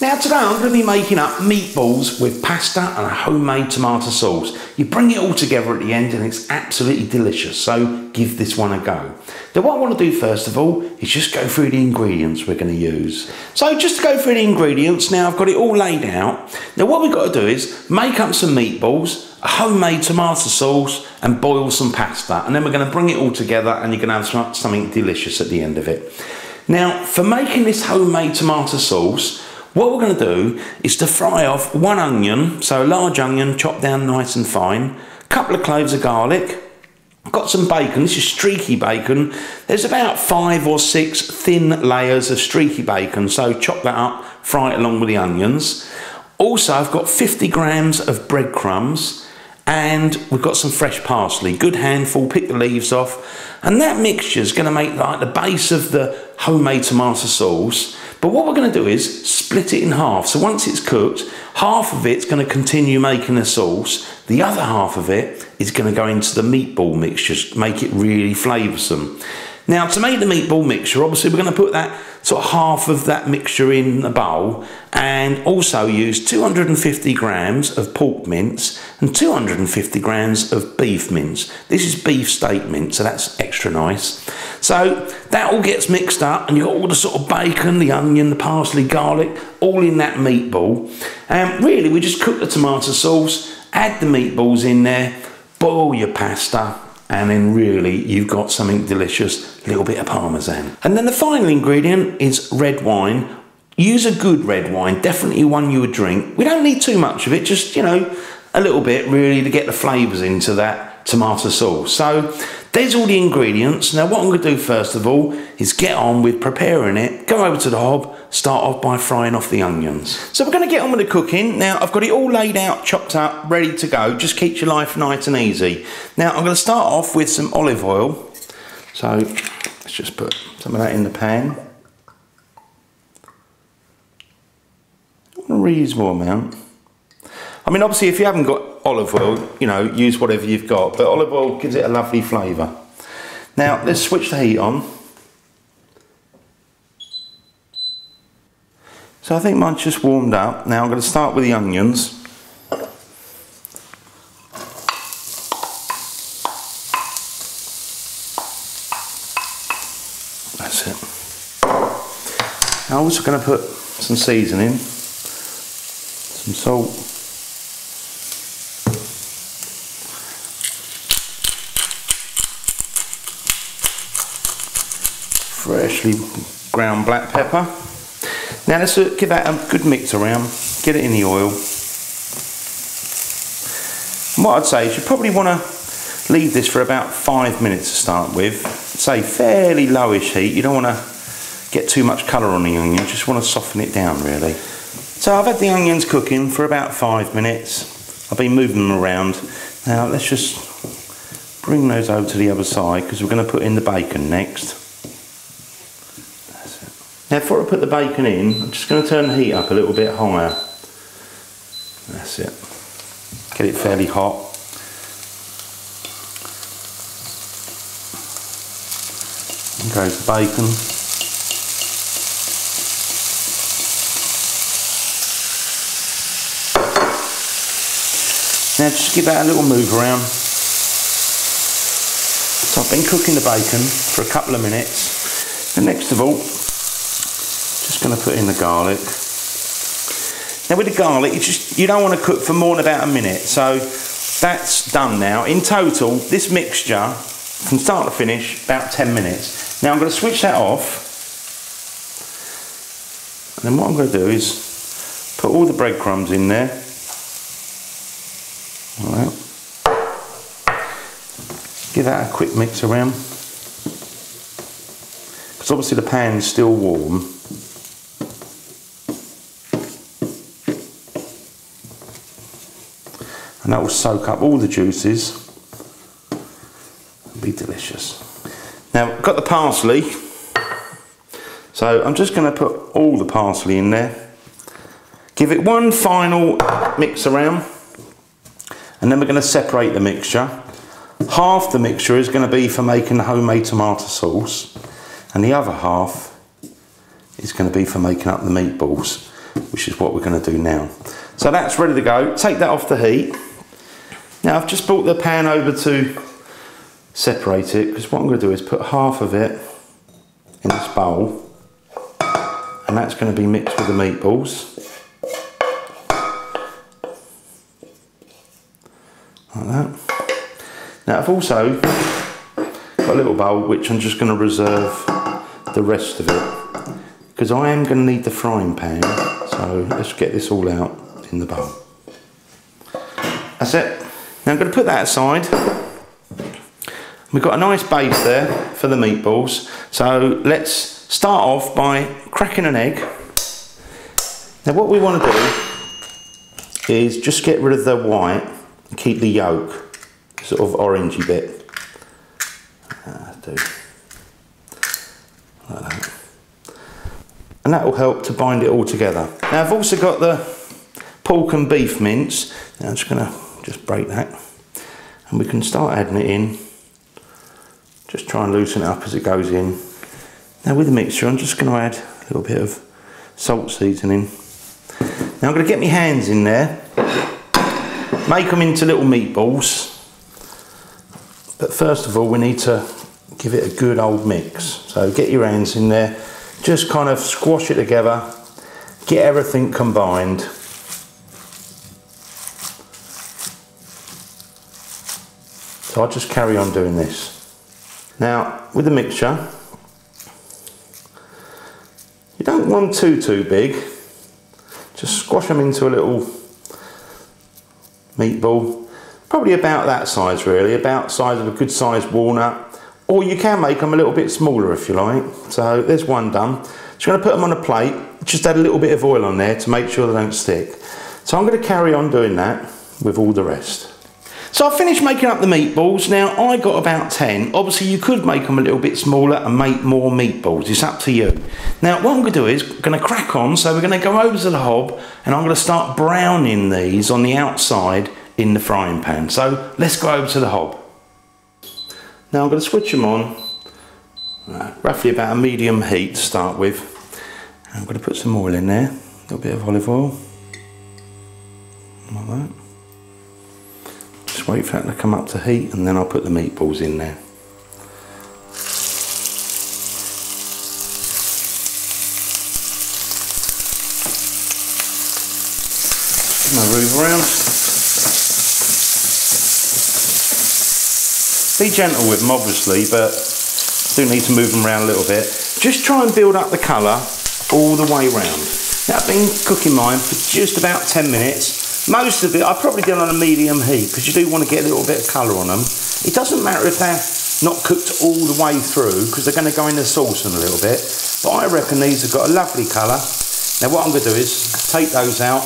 Now today I'm going to be making up meatballs with pasta and a homemade tomato sauce. You bring it all together at the end and it's absolutely delicious, so give this one a go. Now what I want to do first of all is just go through the ingredients we're going to use. So just to go through the ingredients, now I've got it all laid out. Now what we've got to do is make up some meatballs, a homemade tomato sauce and boil some pasta, and then we're going to bring it all together and you're going to have something delicious at the end of it. Now for making this homemade tomato sauce, what we're going to do is to fry off one onion, so a large onion chopped down nice and fine, a couple of cloves of garlic, I've got some bacon, this is streaky bacon, there's about 5 or 6 thin layers of streaky bacon, so chop that up, fry it along with the onions. Also I've got 50 grams of breadcrumbs and we've got some fresh parsley, good handful, pick the leaves off, and that mixture is going to make like the base of the homemade tomato sauce. But what we're going to do is split it in half. So once it's cooked, half of it's going to continue making the sauce. The other half of it is going to go into the meatball mixture, make it really flavoursome. Now to make the meatball mixture, obviously we're going to put that sort of half of that mixture in a bowl and also use 250 grams of pork mince and 250 grams of beef mince. This is beef steak mince, so that's extra nice. So that all gets mixed up and you've got all the sort of bacon, the onion, the parsley, garlic, all in that meatball. And really we just cook the tomato sauce, add the meatballs in there, boil your pasta, and then really you've got something delicious, a little bit of Parmesan. And then the final ingredient is red wine. Use a good red wine, definitely one you would drink. We don't need too much of it, just, you know, a little bit really to get the flavours into that tomato sauce. So there's all the ingredients. Now what I'm going to do first of all is get on with preparing it. Go over to the hob, start off by frying off the onions. So we're going to get on with the cooking. Now I've got it all laid out, chopped up, ready to go. Just keeps your life nice and easy. Now I'm going to start off with some olive oil. So let's just put some of that in the pan. A reasonable amount. I mean, obviously, if you haven't got olive oil, you know, use whatever you've got, but olive oil gives it a lovely flavour. Now, let's switch the heat on. So I think mine's just warmed up. Now I'm going to start with the onions. That's it. Now I'm also going to put some seasoning. Some salt, freshly ground black pepper. Now let's give that a good mix around, get it in the oil. And what I'd say is you probably want to leave this for about 5 minutes to start with. Say fairly lowish heat, you don't want to get too much colour on the onion, just want to soften it down really. So I've had the onions cooking for about 5 minutes. I've been moving them around. Now let's just bring those over to the other side because we're going to put in the bacon next. That's it. Now before I put the bacon in, I'm just going to turn the heat up a little bit higher. That's it. Get it fairly hot. And goes the bacon. Now just give that a little move around. So I've been cooking the bacon for a couple of minutes. And next of all, just going to put in the garlic. Now with the garlic, you don't want to cook for more than about a minute. So that's done now. In total, this mixture, from start to finish, about 10 minutes. Now I'm going to switch that off. And then what I'm going to do is put all the breadcrumbs in there. Alright, give that a quick mix around because obviously the pan's still warm. And that will soak up all the juices. It'll be delicious. Now I've got the parsley, so I'm just going to put all the parsley in there. Give it one final mix around. And then we're going to separate the mixture. Half the mixture is going to be for making the homemade tomato sauce, and the other half is going to be for making up the meatballs. which is what we're going to do now. So that's ready to go. Take that off the heat. Now I've just brought the pan over to separate it, because what I'm going to do is put half of it in this bowl, and that's going to be mixed with the meatballs. Like that. Now I've also got a little bowl which I'm just going to reserve the rest of it, because I am going to need the frying pan. So let's get this all out in the bowl. That's it. Now I'm going to put that aside. We've got a nice base there for the meatballs. So let's start off by cracking an egg. Now what we want to do is just get rid of the white and keep the yolk, sort of orangey bit. Do. Like that. And that will help to bind it all together. Now I've also got the pork and beef mince. Now I'm just going to break that, and we can start adding it in. Just try and loosen it up as it goes in. Now with the mixture, I'm just going to add a little bit of salt seasoning. Now I'm going to get my hands in there, make them into little meatballs. But first of all, we need to give it a good old mix. So get your hands in there, just kind of squash it together, get everything combined. So I'll just carry on doing this. Now with the mixture, you don't want too big. Just squash them into a little meatball, probably about that size really, about the size of a good sized walnut, or you can make them a little bit smaller if you like. So there's one done. Just going to put them on a plate, just add a little bit of oil on there to make sure they don't stick. So I'm going to carry on doing that with all the rest. So I finished making up the meatballs. Now I got about 10. Obviously you could make them a little bit smaller and make more meatballs. It's up to you. Now what I'm going to do is going to crack on. So we're going to go over to the hob, and I'm going to start browning these on the outside in the frying pan. So let's go over to the hob. Now I'm going to switch them on, roughly about a medium heat to start with. I'm going to put some oil in there, a little bit of olive oil, like that. Just wait for that to come up to heat, and then I'll put the meatballs in there. Just move around. Be gentle with them obviously, but do need to move them around a little bit. Just try and build up the colour all the way round. Now I've been cooking mine for just about 10 minutes. Most of it I've probably done on a medium heat, because you do want to get a little bit of colour on them. It doesn't matter if they're not cooked all the way through, because they're going to go in the sauce in a little bit. But I reckon these have got a lovely colour. Now what I'm going to do is take those out,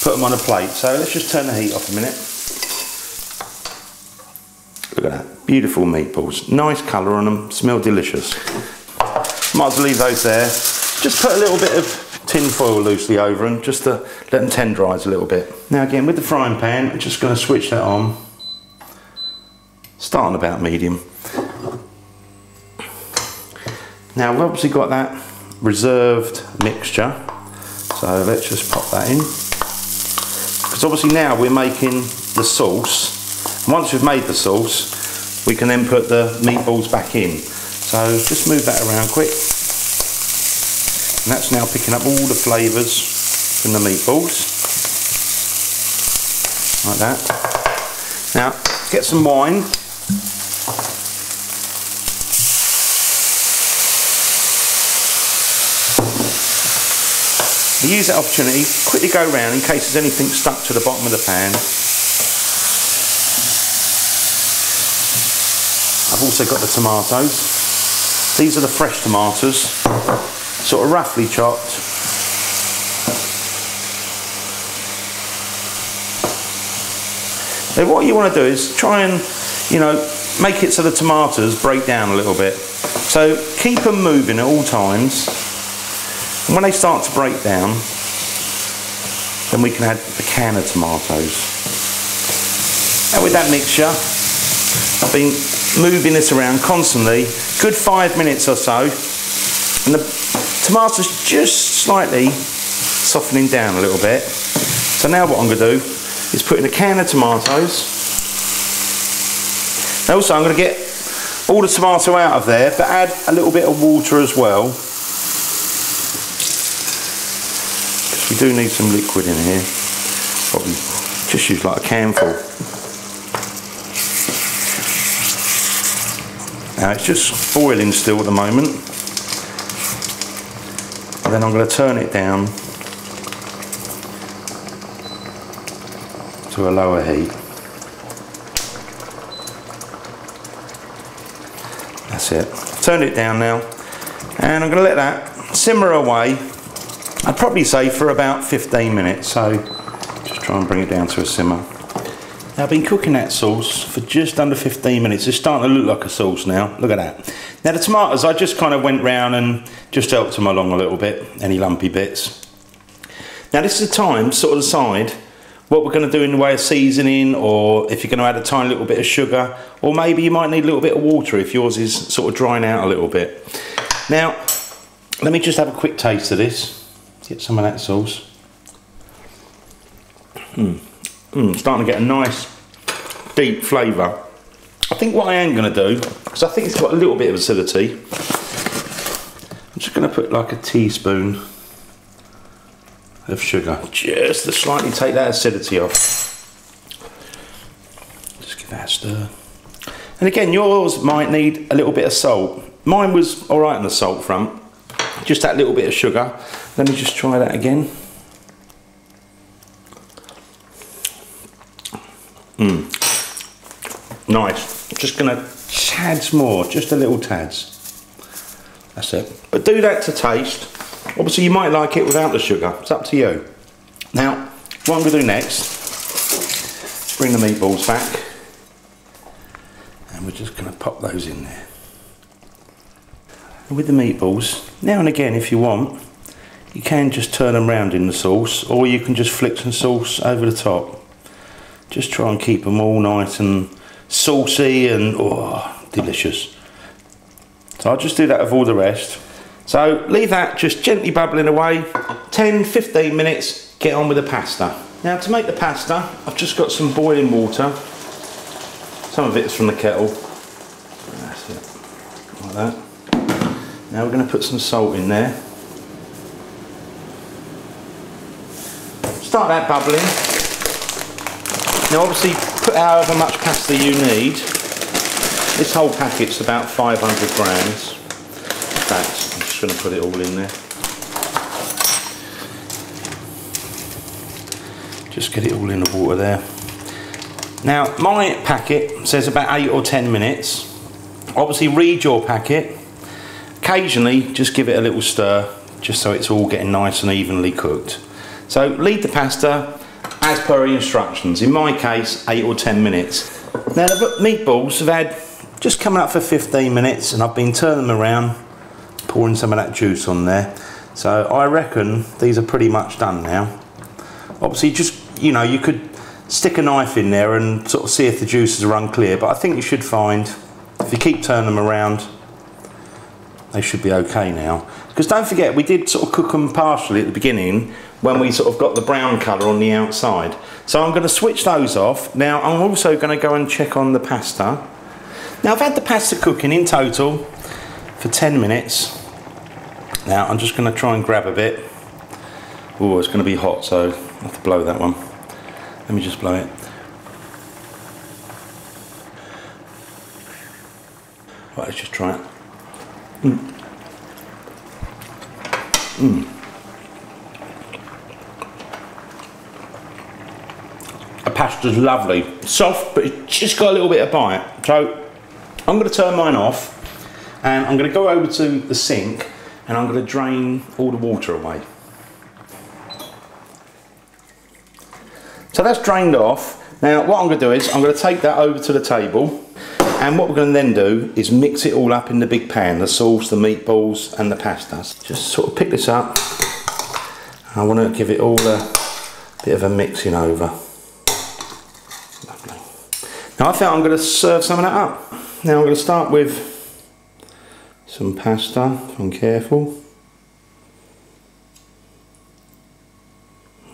put them on a plate. So let's just turn the heat off a minute. Look at that, beautiful meatballs. Nice colour on them, smell delicious. Might as well leave those there. Just put a little bit of tin foil loosely over them, just to let them tenderise a little bit. Now again, with the frying pan, I'm just going to switch that on. Starting about medium. Now we've obviously got that reserved mixture, so let's just pop that in. Because obviously now we're making the sauce. Once we've made the sauce, we can then put the meatballs back in. So just move that around quick. And that's now picking up all the flavours from the meatballs. Like that. Now, get some wine. Use that opportunity, quickly go around in case there's anything stuck to the bottom of the pan. I've also got the tomatoes. These are the fresh tomatoes, sort of roughly chopped. Now what you want to do is try and, make it so the tomatoes break down a little bit. So keep them moving at all times. And when they start to break down, then we can add a can of tomatoes. Now with that mixture, I've been moving this around constantly, good 5 minutes or so, and the tomatoes just slightly softening down a little bit. So now what I'm going to do is put in a can of tomatoes. And also I'm going to get all the tomato out of there, but add a little bit of water as well. Because we do need some liquid in here. Probably just use like a canful. Now it's just boiling still at the moment. And then I'm going to turn it down to a lower heat. That's it. Turn it down now, and I'm going to let that simmer away. I'd probably say for about 15 minutes. So just try and bring it down to a simmer. Now I've been cooking that sauce for just under 15 minutes. It's starting to look like a sauce now. Look at that. Now the tomatoes, I just kind of went round and just helped them along a little bit, any lumpy bits. Now this is the time to sort of decide what we're going to do in the way of seasoning, or if you're going to add a tiny little bit of sugar, or maybe you might need a little bit of water if yours is sort of drying out a little bit. Now, let me just have a quick taste of this. Get some of that sauce. Starting to get a nice deep flavour. I think what I am going to do, because I think it's got a little bit of acidity, I'm just going to put like a teaspoon of sugar, just to slightly take that acidity off. Just give that a stir. And again, yours might need a little bit of salt. Mine was alright on the salt front, just that little bit of sugar. Let me just try that again. Nice. Just gonna tads more, just a little tads. That's it. But do that to taste. Obviously you might like it without the sugar, it's up to you. Now, what I'm going to do next, bring the meatballs back, and we're just going to pop those in there. And with the meatballs, now and again if you want, you can just turn them round in the sauce, or you can just flick some sauce over the top. Just try and keep them all nice and saucy and delicious. So I'll just do that with all the rest. So leave that just gently bubbling away, 10-15 minutes, get on with the pasta. Now to make the pasta, I've just got some boiling water. Some of it's from the kettle. That's it, like that. Now we're going to put some salt in there. Start that bubbling. Now obviously put however much pasta you need. This whole packet's about 500 grams. I'm just going to put it all in there. Just get it all in the water there. Now my packet says about 8 or 10 minutes. Obviously read your packet. Occasionally just give it a little stir, just so it's all getting nice and evenly cooked. So leave the pasta as per instructions. In my case, 8 or 10 minutes. Now the meatballs have had just coming up for 15 minutes, and I've been turning them around, pouring some of that juice on there. So I reckon these are pretty much done now. Obviously just, you know, you could stick a knife in there and sort of see if the juices are unclear, but I think you should find, if you keep turning them around, they should be okay now. Because don't forget, we did sort of cook them partially at the beginning when we sort of got the brown colour on the outside. So I'm going to switch those off. Now I'm also going to go and check on the pasta. Now I've had the pasta cooking in total for 10 minutes. Now I'm just going to try and grab a bit. Oh, it's going to be hot, so I have to blow that one. Let me just blow it. Right, let's just try it. The pasta's lovely, soft, but it's just got a little bit of bite. So I'm going to turn mine off, and I'm going to go over to the sink, and I'm going to drain all the water away. So that's drained off. Now what I'm going to do is I'm going to take that over to the table, and what we're going to then do is mix it all up in the big pan, the sauce, the meatballs and the pastas. Just sort of pick this up. I want to give it all a bit of a mixing over. Lovely. Now I think I'm going to serve some of that up. Now I'm going to start with some pasta, if I'm careful.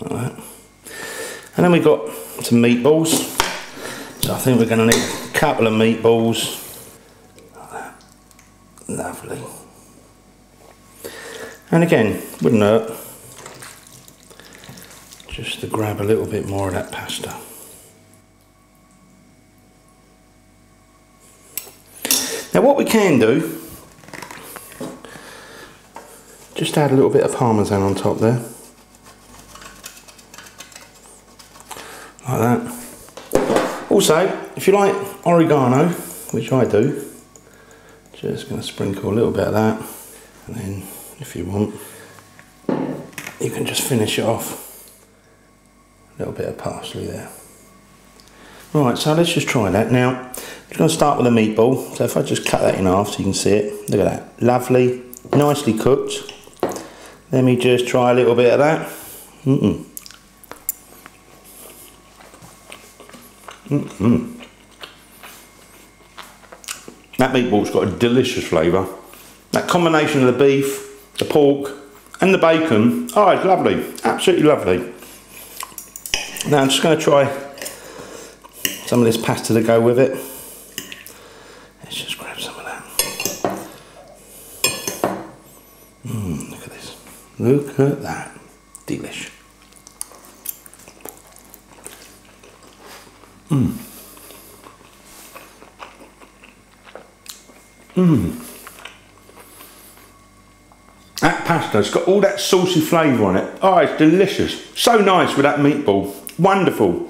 like that. And then we've got some meatballs. So I think we're going to need a couple of meatballs. Like that. Lovely. And again, wouldn't hurt just to grab a little bit more of that pasta. Now what we can do, just add a little bit of Parmesan on top there. Like that. Also, if you like oregano, which I do, just going to sprinkle a little bit of that, and then if you want, you can just finish it off. A little bit of parsley there. Right, so let's just try that. Now, I'm just going to start with a meatball. So if I just cut that in half so you can see it, look at that, lovely, nicely cooked. Let me just try a little bit of that. That meatball's got a delicious flavour. That combination of the beef, the pork and the bacon, oh, it's lovely, absolutely lovely. Now I'm just going to try some of this pasta to go with it. Let's just grab some of that. Look at this, look at that, delish. That pasta's got all that saucy flavour on it. Oh, it's delicious. So nice with that meatball. Wonderful.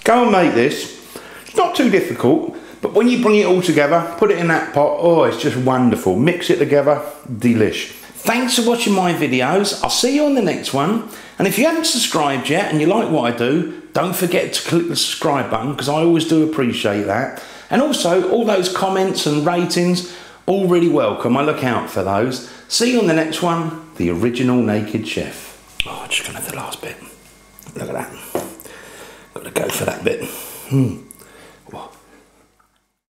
Go and make this. It's not too difficult, but when you bring it all together, put it in that pot, oh, it's just wonderful. Mix it together, delish. Thanks for watching my videos. I'll see you on the next one. And if you haven't subscribed yet and you like what I do, don't forget to click the subscribe button, because I always do appreciate that. And also, all those comments and ratings, all really welcome. I look out for those. See you on the next one, the original Naked Chef. Oh, I'm just going to have the last bit. Look at that. Got to go for that bit. Well,